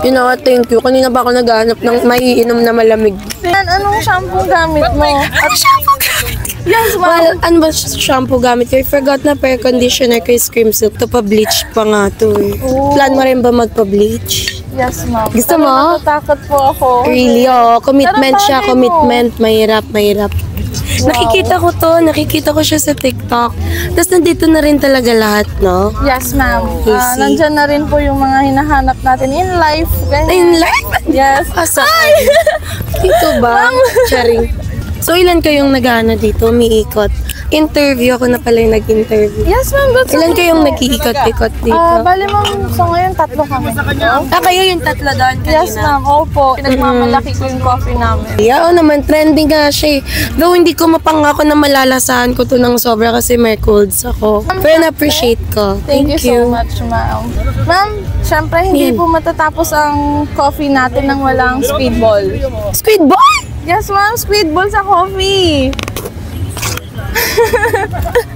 You know what, thank you. Kanina pa ako naghahanap ng maiinom na malamig. Anong shampoo gamit mo? Ano shampoo gamit? Yes, ma'am. Well, ano ba shampoo gamit ko? I forgot na hair conditioner ko is Cream Silk. To pa-bleach pa nga to eh. Plan mo rin ba magpa-bleach? Yes, ma'am. Gusto mo? Natatakot po ako. Really? Oo. Commitment siya. Pero Commitment. Mahirap. Wow. Nakikita ko siya sa TikTok. Tapos nandito na rin talaga lahat, no? Yes, ma'am. Easy. Nandyan na rin po yung mga hinahanap natin in life. Ganyan. In life? Yes. Asaan? Dito ba? Charing. So, ilan kayong nag-ano dito? Umiikot? Interview. Ako na pala yung nag-interview. Yes, ma'am. Ilan kayong nag-iikot-ikot dito? Bali, ma'am, so ngayon 3 kami. Kayo yung 3 doon kanina? Yes, ma'am. Opo. Nagmamalaki ko yung coffee namin. Yeah, naman, trending nga siya eh. Though hindi ko mapangako na malalasahan ko to ng sobra kasi may colds ako. Pero na-appreciate ko. Thank you so much, ma'am. Ma'am, syempre hindi po matatapos ang coffee natin nang walang speedball. Speedball? Yes, ma'am. Speedball sa coffee.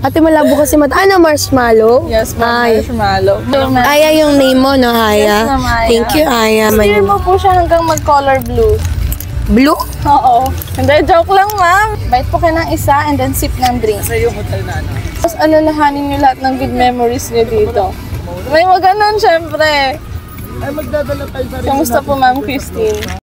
Ate, malabo kasi ano, marshmallow? Yes, ma'am. Ay. Marshmallow. Aya yung name mo, no, Aya? Yes, ma'am, Aya. Thank you, Aya. Steer mo po siya hanggang mag-color blue. Blue? Oo. Hindi, joke lang, ma'am. Bite po kayo ng isa and then sip ng drink. Sa yung hotel na ano? Tapos alalahanin niyo lahat ng good memories niyo dito. May maganon, syempre. Ay, magdadala tayo sa rin. Kamusta po, ma'am Christine?